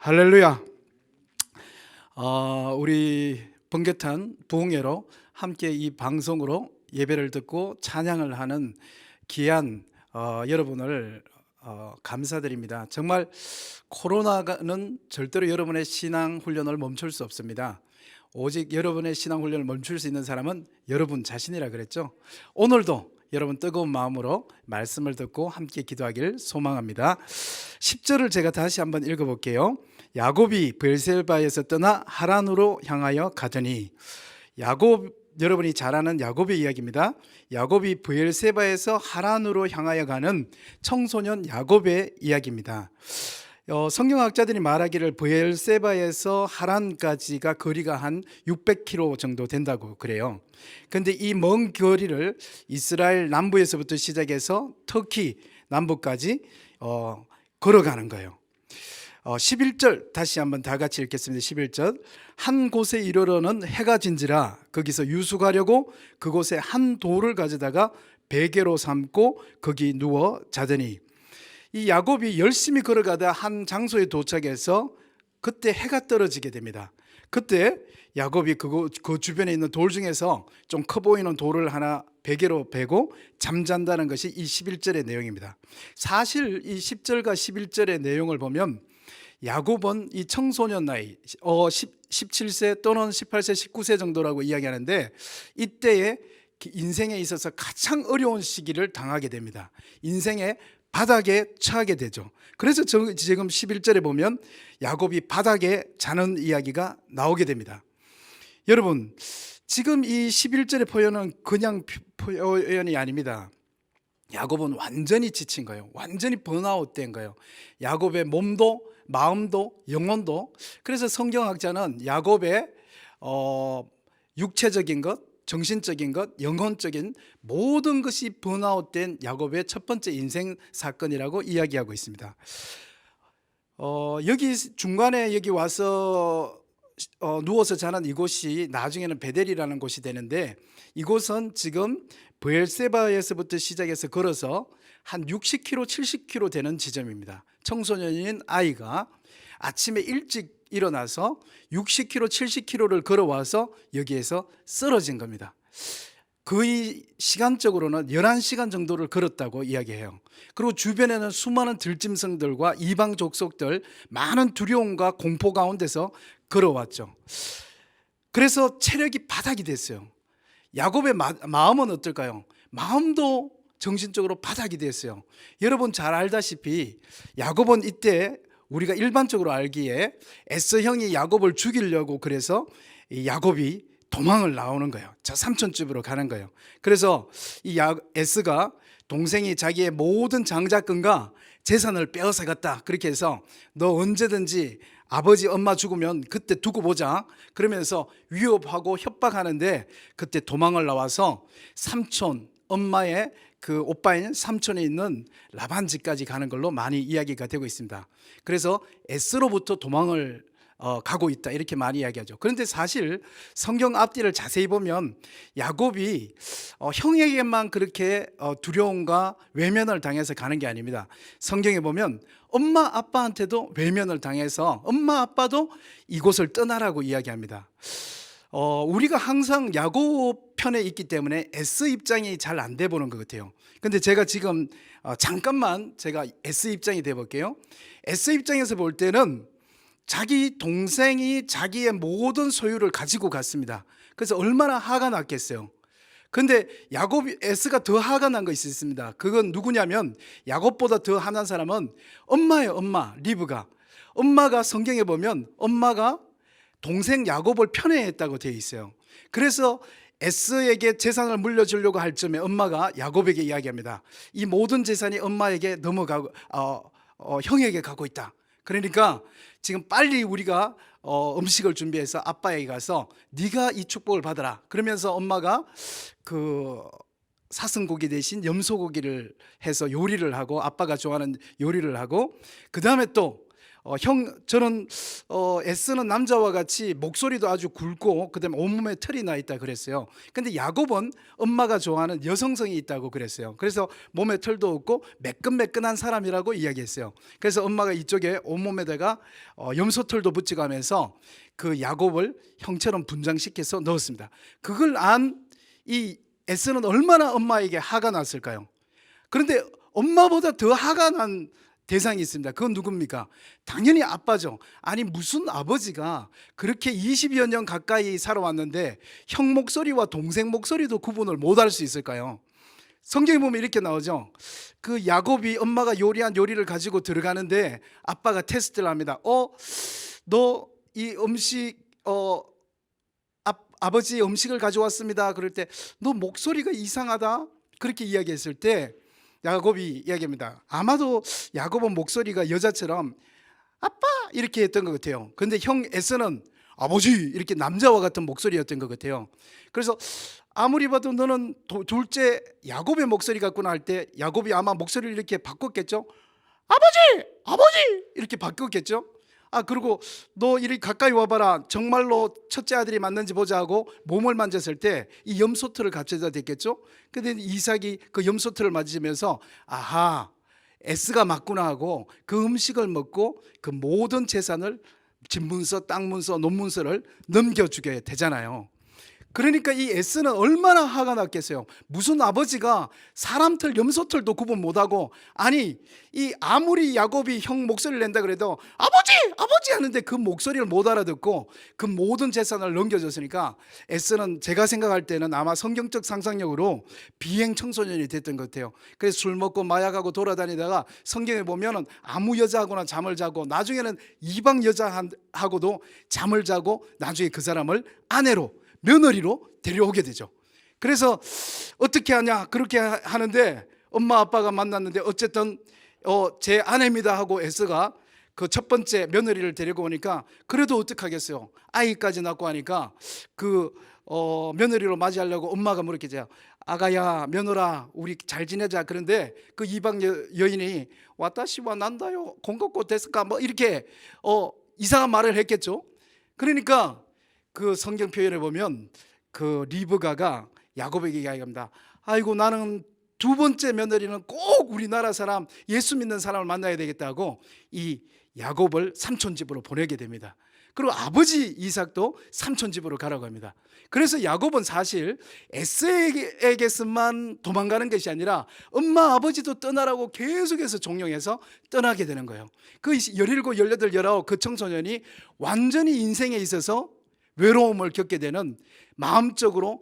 할렐루야. 우리 번개탄 부흥회로 함께 이 방송으로 예배를 듣고 찬양을 하는 귀한 여러분을 감사드립니다. 정말 코로나는 절대로 여러분의 신앙 훈련을 멈출 수 없습니다. 오직 여러분의 신앙 훈련을 멈출 수 있는 사람은 여러분 자신이라 그랬죠. 오늘도 여러분 뜨거운 마음으로 말씀을 듣고 함께 기도하길 소망합니다. 10절을 제가 다시 한번 읽어볼게요. 야곱이 브엘세바에서 떠나 하란으로 향하여 가더니, 야곱, 여러분이 잘 아는 야곱의 이야기입니다. 야곱이 브엘세바에서 하란으로 향하여 가는 청소년 야곱의 이야기입니다. 성경학자들이 말하기를 브엘세바에서 하란까지가 거리가 한 600km 정도 된다고 그래요. 그런데 이 먼 거리를 이스라엘 남부에서부터 시작해서 터키 남부까지 걸어가는 거예요. 11절 다시 한번 다 같이 읽겠습니다. 11절, 한 곳에 이르러는 해가 진지라 거기서 유숙하려고 그곳에 한 돌을 가져다가 베개로 삼고 거기 누워 자더니, 이 야곱이 열심히 걸어가다 한 장소에 도착해서 그때 해가 떨어지게 됩니다. 그때 야곱이 그 주변에 있는 돌 중에서 좀 커 보이는 돌을 하나 베개로 베고 잠잔다는 것이 이 11절의 내용입니다. 사실 이 10절과 11절의 내용을 보면 야곱은 이 청소년 나이 17세 또는 18세 19세 정도라고 이야기하는데, 이때에 인생에 있어서 가장 어려운 시기를 당하게 됩니다. 인생의 바닥에 처하게 되죠. 그래서 지금 11절에 보면 야곱이 바닥에 자는 이야기가 나오게 됩니다. 여러분, 지금 이 11절의 표현은 그냥 표현이 아닙니다. 야곱은 완전히 지친 거예요. 완전히 번아웃 된 거예요. 야곱의 몸도 마음도 영혼도. 그래서 성경학자는 야곱의 육체적인 것, 정신적인 것, 영혼적인 모든 것이 번아웃된 야곱의 첫 번째 인생 사건이라고 이야기하고 있습니다. 여기 중간에 여기 와서 누워서 자는 이곳이 나중에는 베델이라는 곳이 되는데, 이곳은 지금 브엘세바에서부터 시작해서 걸어서 한 60km, 70km 되는 지점입니다. 청소년인 아이가 아침에 일찍 일어나서 60km, 70km를 걸어와서 여기에서 쓰러진 겁니다. 거의 시간적으로는 11시간 정도를 걸었다고 이야기해요. 그리고 주변에는 수많은 들짐승들과 이방 족속들, 많은 두려움과 공포 가운데서 걸어왔죠. 그래서 체력이 바닥이 됐어요. 야곱의 마음은 어떨까요? 마음도 정신적으로 바닥이 됐어요. 여러분 잘 알다시피 야곱은 이때 우리가 일반적으로 알기에 에서 형이 야곱을 죽이려고, 그래서 야곱이 도망을 나오는 거예요. 저 삼촌 집으로 가는 거예요. 그래서 이 에서가 동생이 자기의 모든 장자권과 재산을 빼앗아 갔다, 그렇게 해서 너 언제든지 아버지 엄마 죽으면 그때 두고 보자 그러면서 위협하고 협박하는데, 그때 도망을 나와서 삼촌 엄마의 그 오빠인 삼촌에 있는 라반 집까지 가는 걸로 많이 이야기가 되고 있습니다. 그래서 에스로부터 도망을 가고 있다, 이렇게 많이 이야기하죠. 그런데 사실 성경 앞뒤를 자세히 보면 야곱이 형에게만 그렇게 두려움과 외면을 당해서 가는 게 아닙니다. 성경에 보면 엄마 아빠한테도 외면을 당해서 엄마 아빠도 이곳을 떠나라고 이야기합니다. 우리가 항상 야곱 편에 있기 때문에 S 입장이 잘 안 돼 보는 것 같아요. 근데 제가 지금 잠깐만 제가 S 입장이 돼 볼게요. S 입장에서 볼 때는 자기 동생이 자기의 모든 소유를 가지고 갔습니다. 그래서 얼마나 화가 났겠어요. 근데 야곱이 S가 더 화가 난 것이 있습니다. 그건 누구냐면, 야곱보다 더 화난 사람은 엄마예요. 엄마, 리브가. 엄마가 성경에 보면 엄마가 동생 야곱을 편애했다고 되어 있어요. 그래서 에스에게 재산을 물려주려고 할 쯤에 엄마가 야곱에게 이야기합니다. 이 모든 재산이 엄마에게 넘어가고 형에게 가고 있다. 그러니까 지금 빨리 우리가 음식을 준비해서 아빠에게 가서 네가 이 축복을 받아라. 그러면서 엄마가 그 사슴고기 대신 염소고기를 해서 요리를 하고, 아빠가 좋아하는 요리를 하고, 그 다음에 또 저는 에스는 남자와 같이 목소리도 아주 굵고 그다음에 온몸에 털이 나 있다 그랬어요. 근데 야곱은 엄마가 좋아하는 여성성이 있다고 그랬어요. 그래서 몸에 털도 없고 매끈매끈한 사람이라고 이야기했어요. 그래서 엄마가 이쪽에 온몸에다가 염소털도 붙여가면서 그 야곱을 형처럼 분장시켜서 넣었습니다. 그걸 안 이 에스는 얼마나 엄마에게 화가 났을까요? 그런데 엄마보다 더 화가 난 대상이 있습니다. 그건 누굽니까? 당연히 아빠죠. 아니 무슨 아버지가 그렇게 20여 년 가까이 살아왔는데 형 목소리와 동생 목소리도 구분을 못할 수 있을까요? 성경에 보면 이렇게 나오죠. 그 야곱이 엄마가 요리한 요리를 가지고 들어가는데 아빠가 테스트를 합니다. 너 이 음식 아버지 음식을 가져왔습니다. 그럴 때 너 목소리가 이상하다 그렇게 이야기했을 때 야곱이 이야기합니다. 아마도 야곱은 목소리가 여자처럼 아빠 이렇게 했던 것 같아요. 그런데 형 에서는 아버지 이렇게 남자와 같은 목소리였던 것 같아요. 그래서 아무리 봐도 너는 둘째 야곱의 목소리 같구나 할 때 야곱이 아마 목소리를 이렇게 바꿨겠죠. 아버지 이렇게 바꿨겠죠. 그리고 너 이리 가까이 와봐라. 정말로 첫째 아들이 맞는지 보자 하고 몸을 만졌을 때 이 염소털을 갖춰다 댔겠죠. 근데 이삭이 그 염소털을 맞으면서 아하 에스가 맞구나 하고 그 음식을 먹고 그 모든 재산을 집문서, 땅문서, 논문서를 넘겨주게 되잖아요. 그러니까 이 에스는 얼마나 화가 났겠어요. 무슨 아버지가 사람털, 염소털도 구분 못하고 아니 이 아무리 야곱이 형 목소리를 낸다 그래도 아버지 하는데 그 목소리를 못 알아듣고 그 모든 재산을 넘겨줬으니까 에스는 제가 생각할 때는 아마 성경적 상상력으로 비행 청소년이 됐던 것 같아요. 그래서 술 먹고 마약하고 돌아다니다가 성경에 보면은 아무 여자하고나 잠을 자고 나중에는 이방 여자하고도 잠을 자고 나중에 그 사람을 아내로 며느리로 데려오게 되죠. 그래서 어떻게 하냐 그렇게 하는데 엄마 아빠가 만났는데 어쨌든 제 아내입니다 하고 에스가 그 첫 번째 며느리를 데리고 오니까 그래도 어떡하겠어요. 아이까지 낳고 하니까 그 며느리로 맞이하려고 엄마가 물었겠죠. 아가야 며느라 우리 잘 지내자. 그런데 그 이방 여인이 와타시와 난다요 공급고 됐을까 뭐 이렇게 이상한 말을 했겠죠. 그러니까 그 성경 표현에 보면 그 리브가가 야곱에게 이야기합니다. 아이고 나는 두 번째 며느리는 꼭 우리나라 사람 예수 믿는 사람을 만나야 되겠다고 이 야곱을 삼촌 집으로 보내게 됩니다. 그리고 아버지 이삭도 삼촌 집으로 가라고 합니다. 그래서 야곱은 사실 에서에게서만 도망가는 것이 아니라 엄마 아버지도 떠나라고 계속해서 종용해서 떠나게 되는 거예요. 그 17, 18, 19 그 청소년이 완전히 인생에 있어서 외로움을 겪게 되는 마음적으로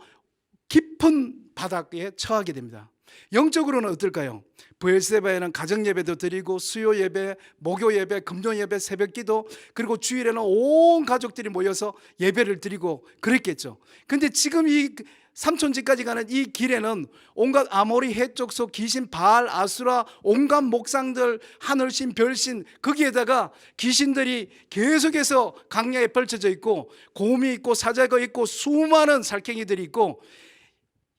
깊은 바닥에 처하게 됩니다. 영적으로는 어떨까요? 브엘세바에는 가정예배도 드리고 수요예배, 목요예배, 금요예배, 새벽기도 그리고 주일에는 온 가족들이 모여서 예배를 드리고 그랬겠죠. 근데 지금 이 삼촌집까지 가는 이 길에는 온갖 아모리, 해족소, 귀신, 바알, 아수라, 온갖 목상들, 하늘신, 별신 거기에다가 귀신들이 계속해서 강야에 펼쳐져 있고 곰이 있고 사자가 있고 수많은 살쾡이들이 있고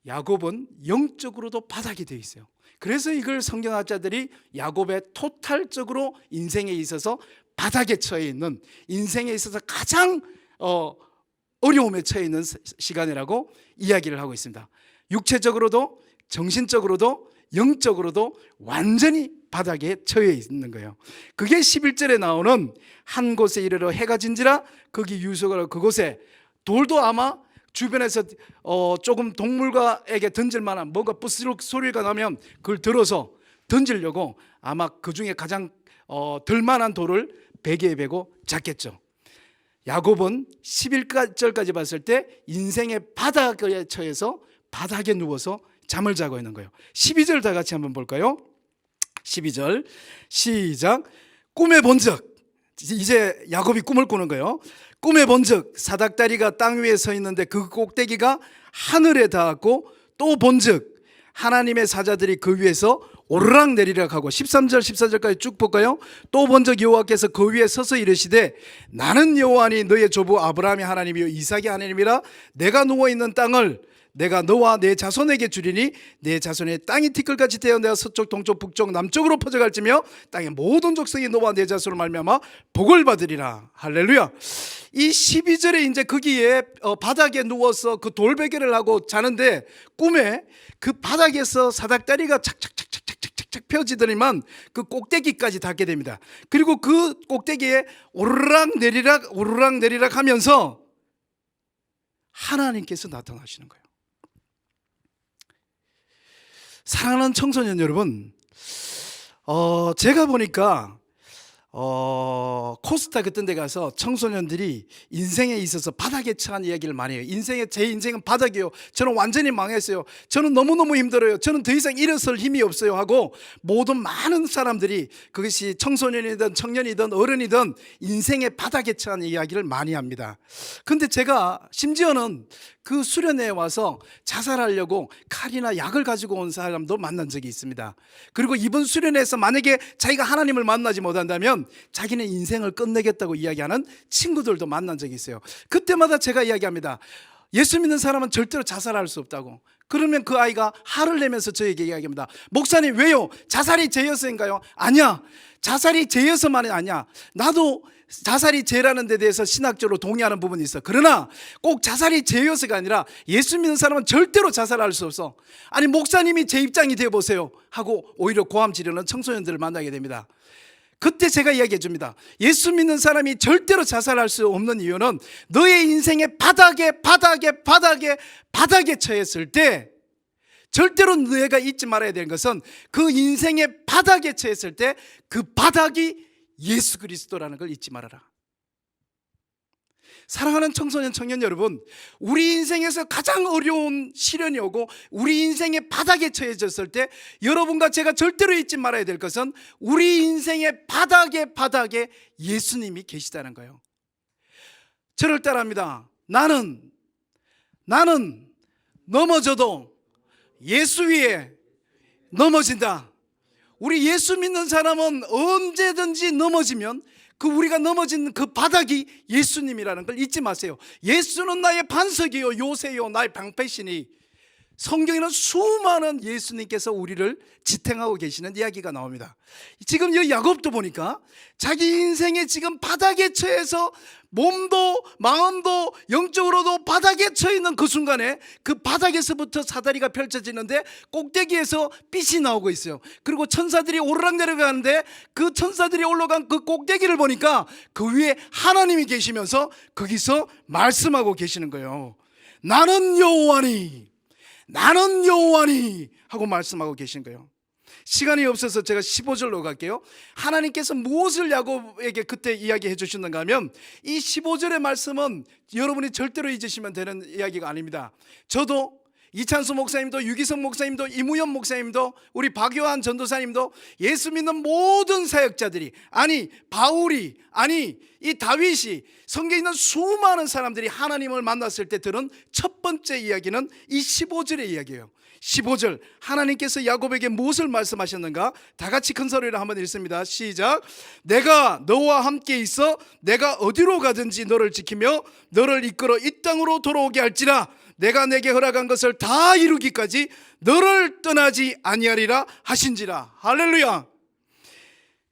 야곱은 영적으로도 바닥이 되어 있어요. 그래서 이걸 성경학자들이 야곱의 토탈적으로 인생에 있어서 바닥에 처해 있는 인생에 있어서 가장 어려움에 처해 있는 시간이라고 이야기를 하고 있습니다. 육체적으로도 정신적으로도 영적으로도 완전히 바닥에 처해 있는 거예요. 그게 11절에 나오는 한 곳에 이르러 해가 진지라 거기 유속하라 그곳에 돌도 아마 주변에서 조금 동물과에게 던질 만한 뭔가 부스럭 소리가 나면 그걸 들어서 던지려고 아마 그 중에 가장 들 만한 돌을 베개에 베고 잤겠죠. 야곱은 11절까지 봤을 때 인생의 바닥에 처해서 바닥에 누워서 잠을 자고 있는 거예요. 12절 다 같이 한번 볼까요? 12절 시작. 꿈에 본적 이제 야곱이 꿈을 꾸는 거예요. 꿈에 본적 사닥다리가 땅 위에 서 있는데 그 꼭대기가 하늘에 닿았고 또 본적 하나님의 사자들이 그 위에서 오르락 내리락 하고 13절 14절까지 쭉 볼까요? 또 본적 여호와께서 그 위에 서서 이르시되 나는 여호와니 너의 조부 아브라함의 하나님이요 이삭의 하나님이라 내가 누워있는 땅을 내가 너와 내 자손에게 주리니 내 자손의 땅이 티끌같이 되어 내가 서쪽 동쪽 북쪽 남쪽으로 퍼져갈지며 땅의 모든 족속이 너와 내 자손을 말미암아 복을 받으리라. 할렐루야. 이 12절에 이제 거기에 바닥에 누워서 그 돌베개를 하고 자는데 꿈에 그 바닥에서 사닥다리가 착착착착착착착 펴지더니만 그 꼭대기까지 닿게 됩니다. 그리고 그 꼭대기에 오르락 내리락 하면서 하나님께서 나타나시는 거예요. 사랑하는 청소년 여러분, 제가 보니까 코스타 같은 데 가서 청소년들이 인생에 있어서 바닥에 처한 이야기를 많이 해요. 제 인생은 바닥이에요. 저는 완전히 망했어요. 저는 너무너무 힘들어요. 저는 더 이상 일어설 힘이 없어요 하고 모든 많은 사람들이 그것이 청소년이든 청년이든 어른이든 인생의 바닥에 처한 이야기를 많이 합니다. 근데 제가 심지어는 그 수련회에 와서 자살하려고 칼이나 약을 가지고 온 사람도 만난 적이 있습니다. 그리고 이번 수련회에서 만약에 자기가 하나님을 만나지 못한다면 자기는 인생을 끝내겠다고 이야기하는 친구들도 만난 적이 있어요. 그때마다 제가 이야기합니다. 예수 믿는 사람은 절대로 자살할 수 없다고. 그러면 그 아이가 화를 내면서 저에게 이야기합니다. 목사님, 왜요? 자살이 죄여서인가요? 아니야. 자살이 죄여서만이 아니야. 나도 자살이 죄라는 데 대해서 신학적으로 동의하는 부분이 있어. 그러나 꼭 자살이 죄여서가 아니라 예수 믿는 사람은 절대로 자살할 수 없어. 아니, 목사님이 제 입장이 되어보세요 하고 오히려 고함 지르는 청소년들을 만나게 됩니다. 그때 제가 이야기해 줍니다. 예수 믿는 사람이 절대로 자살할 수 없는 이유는 너의 인생의 바닥에 처했을 때 절대로 너희가 잊지 말아야 되는 것은 그 인생의 바닥에 처했을 때 그 바닥이 예수 그리스도라는 걸 잊지 말아라. 사랑하는 청소년 청년 여러분, 우리 인생에서 가장 어려운 시련이 오고 우리 인생의 바닥에 처해졌을 때 여러분과 제가 절대로 잊지 말아야 될 것은 우리 인생의 바닥에 예수님이 계시다는 거예요. 저를 따라합니다. 나는 넘어져도 예수 위에 넘어진다. 우리 예수 믿는 사람은 언제든지 넘어지면 그 우리가 넘어진 그 바닥이 예수님이라는 걸 잊지 마세요. 예수는 나의 반석이요 요새요 나의 방패시니. 성경에는 수많은 예수님께서 우리를 지탱하고 계시는 이야기가 나옵니다. 지금 이 야곱도 보니까 자기 인생에 지금 바닥에 처해서 몸도 마음도 영적으로도 바닥에 처해 있는 그 순간에 그 바닥에서부터 사다리가 펼쳐지는데 꼭대기에서 빛이 나오고 있어요. 그리고 천사들이 오르락 내려가는데 그 천사들이 올라간 그 꼭대기를 보니까 그 위에 하나님이 계시면서 거기서 말씀하고 계시는 거예요. 나는 여호와니 하고 말씀하고 계신 거예요. 시간이 없어서 제가 15절로 갈게요. 하나님께서 무엇을 야곱에게 그때 이야기해 주셨는가 하면 이 15절의 말씀은 여러분이 절대로 잊으시면 되는 이야기가 아닙니다. 저도 이찬수 목사님도 유기성 목사님도 이무현 목사님도 우리 박요한 전도사님도 예수 믿는 모든 사역자들이 바울이 이 다윗이 성경에 있는 수많은 사람들이 하나님을 만났을 때 들은 첫 번째 이야기는 이 15절의 이야기예요. 15절 하나님께서 야곱에게 무엇을 말씀하셨는가? 다 같이 큰 소리로 한번 읽습니다. 시작. 내가 너와 함께 있어 내가 어디로 가든지 너를 지키며 너를 이끌어 이 땅으로 돌아오게 할지라 내가 내게 허락한 것을 다 이루기까지 너를 떠나지 아니하리라 하신지라. 할렐루야.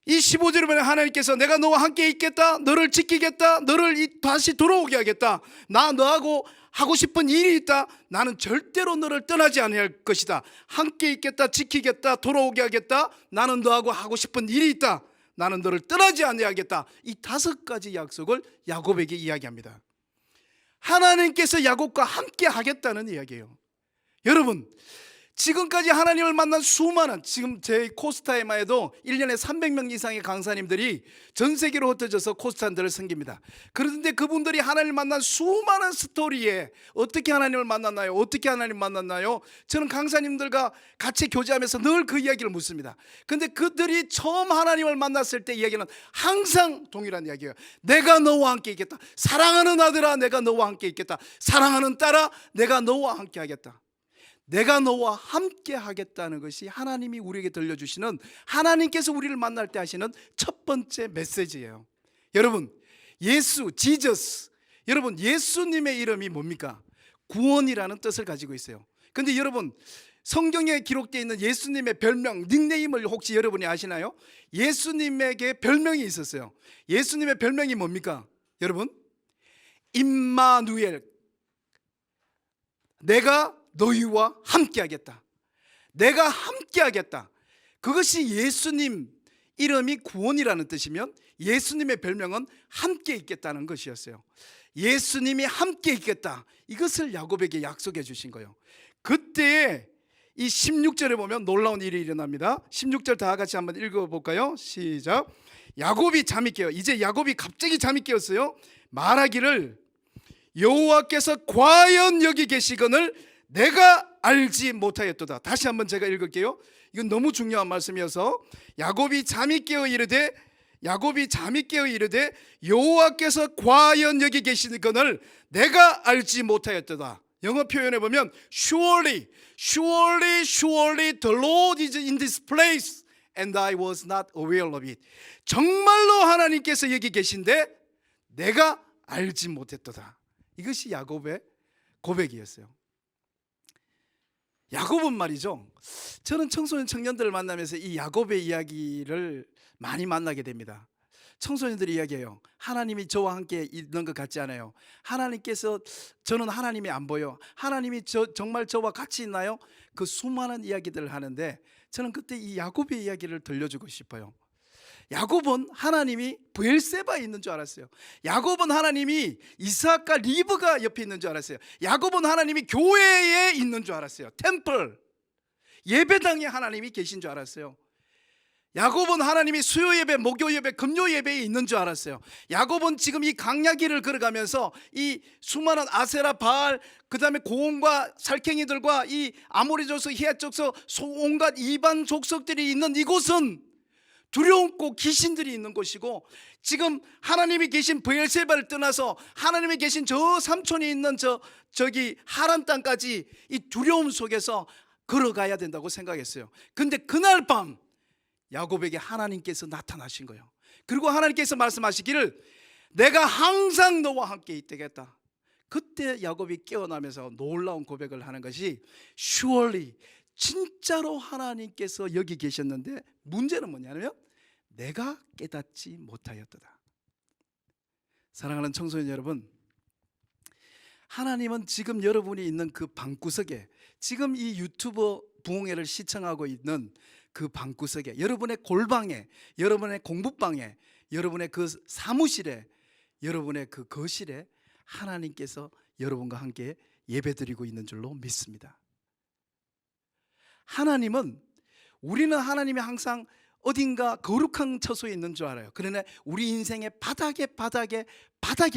이 15절에 보면 하나님께서 내가 너와 함께 있겠다, 너를 지키겠다, 너를 다시 돌아오게 하겠다, 나 너하고 하고 싶은 일이 있다, 나는 절대로 너를 떠나지 아니할 것이다, 함께 있겠다, 지키겠다, 돌아오게 하겠다, 나는 너하고 하고 싶은 일이 있다, 나는 너를 떠나지 아니하겠다. 이 5가지 약속을 야곱에게 이야기합니다. 하나님께서 야곱과 함께 하겠다는 이야기예요. 여러분, 지금까지 하나님을 만난 수많은, 지금 제 코스타에만 해도 1년에 300명 이상의 강사님들이 전 세계로 흩어져서 코스타들을 섬깁니다. 그런데 그분들이 하나님을 만난 수많은 스토리에 어떻게 하나님을 만났나요? 어떻게 하나님 만났나요? 저는 강사님들과 같이 교제하면서 늘 그 이야기를 묻습니다. 그런데 그들이 처음 하나님을 만났을 때 이야기는 항상 동일한 이야기예요. 내가 너와 함께 있겠다. 사랑하는 아들아, 내가 너와 함께 있겠다. 사랑하는 딸아, 내가 너와 함께 하겠다. 내가 너와 함께 하겠다는 것이 하나님이 우리에게 들려주시는, 하나님께서 우리를 만날 때 하시는 첫 번째 메시지예요. 여러분, 지저스, 여러분 예수님의 이름이 뭡니까? 구원이라는 뜻을 가지고 있어요. 근데 여러분, 성경에 기록되어 있는 예수님의 별명, 닉네임을 혹시 여러분이 아시나요? 예수님에게 별명이 있었어요. 예수님의 별명이 뭡니까? 여러분, 임마누엘, 내가 너희와 함께하겠다. 내가 함께하겠다. 그것이 예수님 이름이 구원이라는 뜻이면 예수님의 별명은 함께 있겠다는 것이었어요. 예수님이 함께 있겠다, 이것을 야곱에게 약속해 주신 거예요. 그때 이 16절에 보면 놀라운 일이 일어납니다. 16절 다 같이 한번 읽어볼까요? 시작. 야곱이 잠이 깨어, 이제 야곱이 갑자기 잠이 깨었어요. 말하기를 여호와께서 과연 여기 계시거늘 내가 알지 못하였도다. 다시 한번 제가 읽을게요. 이건 너무 중요한 말씀이어서 야곱이 잠이 깨어 이르되 여호와께서 과연 여기 계시거늘 내가 알지 못하였도다. 영어 표현에 보면 surely the Lord is in this place and I was not aware of it. 정말로 하나님께서 여기 계신데 내가 알지 못했도다. 이것이 야곱의 고백이었어요. 야곱은 말이죠, 저는 청소년 청년들을 만나면서 이 야곱의 이야기를 많이 만나게 됩니다. 청소년들이 이야기해요. 하나님이 저와 함께 있는 것 같지 않아요. 하나님께서, 저는 하나님이 안 보여. 하나님이 정말 저와 같이 있나요? 그 수많은 이야기들을 하는데 저는 그때 이 야곱의 이야기를 들려주고 싶어요. 야곱은 하나님이 브엘세바에 있는 줄 알았어요. 야곱은 하나님이 이삭과 리브가 옆에 있는 줄 알았어요. 야곱은 하나님이 교회에 있는 줄 알았어요. 템플, 예배당에 하나님이 계신 줄 알았어요. 야곱은 하나님이 수요 예배, 목요 예배, 금요 예배에 있는 줄 알았어요. 야곱은 지금 이 강야길을 걸어가면서 이 수많은 아세라, 바알, 그 다음에 고온과 살쾡이들과 이 아모리 족속, 히앗 족속, 온갖 이방 족속들이 있는 이곳은 두려움고 귀신들이 있는 곳이고, 지금 하나님이 계신 브엘세바를 떠나서 하나님이 계신 저 삼촌이 있는 저기 하란 땅까지 이 두려움 속에서 걸어가야 된다고 생각했어요. 근데 그날 밤 야곱에게 하나님께서 나타나신 거예요. 그리고 하나님께서 말씀하시기를 내가 항상 너와 함께 있겠다. 그때 야곱이 깨어나면서 놀라운 고백을 하는 것이 surely, 진짜로 하나님께서 여기 계셨는데 문제는 뭐냐면 내가 깨닫지 못하였도다. 사랑하는 청소년 여러분, 하나님은 지금 여러분이 있는 그 방구석에, 지금 이 유튜브 부흥회를 시청하고 있는 그 방구석에, 여러분의 골방에, 여러분의 공부방에, 여러분의 그 사무실에, 여러분의 그 거실에 하나님께서 여러분과 함께 예배드리고 있는 줄로 믿습니다. 하나님은, 우리는 하나님이 항상 어딘가 거룩한 처소에 있는 줄 알아요. 그러나 우리 인생의 바닥에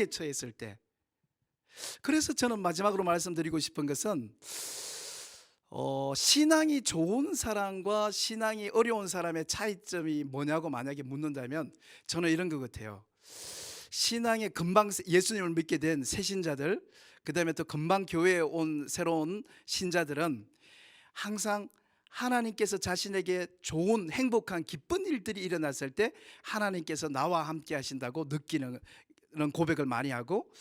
처했을 때, 그래서 저는 마지막으로 말씀드리고 싶은 것은 신앙이 좋은 사람과 신앙이 어려운 사람의 차이점이 뭐냐고 만약에 묻는다면 저는 이런 것 같아요. 신앙에 금방 예수님을 믿게 된 새신자들, 그 다음에 또 금방 교회에 온 새로운 신자들은 항상 하나님께서 자신에게 좋은, 행복한, 기쁜 일들이 일어났을 때 하나님께서 나와 함께 하신다고 느끼는 고백을 많이 하고,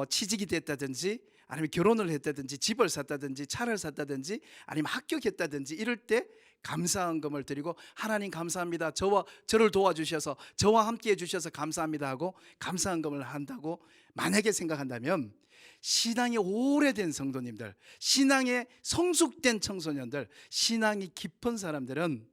취직이 됐다든지 아니면 결혼을 했다든지 집을 샀다든지 차를 샀다든지 아니면 합격했다든지 이럴 때 감사헌금을 드리고 하나님 감사합니다, 저를 도와주셔서 저와 함께 해주셔서 감사합니다 하고 감사헌금을 한다고 만약에 생각한다면, 신앙이 오래된 성도님들, 신앙에 성숙된 청소년들, 신앙이 깊은 사람들은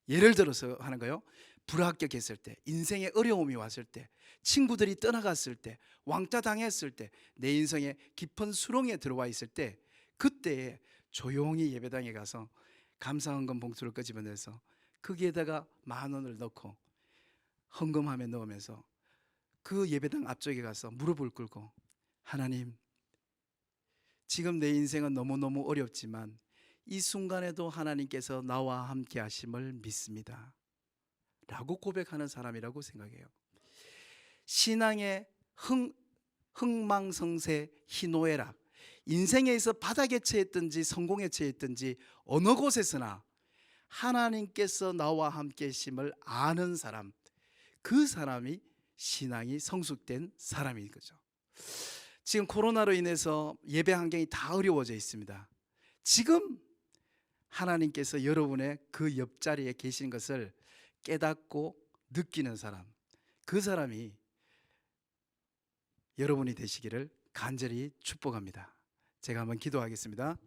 예를 들어서 하는 거예요. 불합격했을 때, 인생에 어려움이 왔을 때, 친구들이 떠나갔을 때, 왕따 당했을 때, 내 인생에 깊은 수렁에 들어와 있을 때, 그때에 조용히 예배당에 가서 감사헌금 봉투를 끄집어내서 거기에다가 10,000원을 넣고 헌금함에 넣으면서 그 예배당 앞쪽에 가서 무릎을 꿇고 하나님, 지금 내 인생은 너무너무 어렵지만 이 순간에도 하나님께서 나와 함께 하심을 믿습니다 라고 고백하는 사람이라고 생각해요. 신앙의 흥망성쇠, 희노애락, 인생에서 바닥에 처했든지 성공에 처했든지 어느 곳에서나 하나님께서 나와 함께 하심을 아는 사람, 그 사람이 신앙이 성숙된 사람인 거죠. 지금 코로나로 인해서 예배 환경이 다 어려워져 있습니다. 지금 하나님께서 여러분의 그 옆자리에 계신 것을 깨닫고 느끼는 사람, 그 사람이 여러분이 되시기를 간절히 축복합니다. 제가 한번 기도하겠습니다.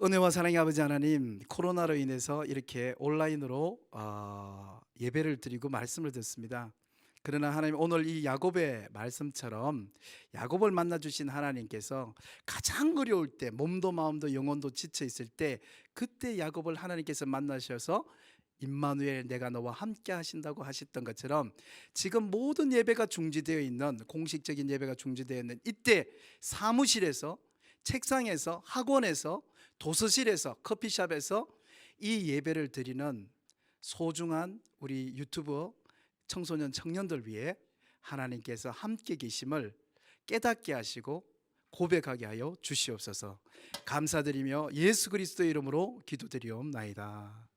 은혜와 사랑의 아버지 하나님, 코로나로 인해서 이렇게 온라인으로 예배를 드리고 말씀을 듣습니다. 그러나 하나님, 오늘 이 야곱의 말씀처럼 야곱을 만나주신 하나님께서 가장 어려울 때, 몸도 마음도 영혼도 지쳐 있을 때, 그때 야곱을 하나님께서 만나셔서 임마누엘, 내가 너와 함께 하신다고 하셨던 것처럼 지금 모든 예배가 중지되어 있는, 공식적인 예배가 중지되어 있는 이때 사무실에서, 책상에서, 학원에서, 도서실에서, 커피숍에서 이 예배를 드리는 소중한 우리 유튜버 청소년 청년들 위해 하나님께서 함께 계심을 깨닫게 하시고 고백하게 하여 주시옵소서. 감사드리며 예수 그리스도의 이름으로 기도드리옵나이다.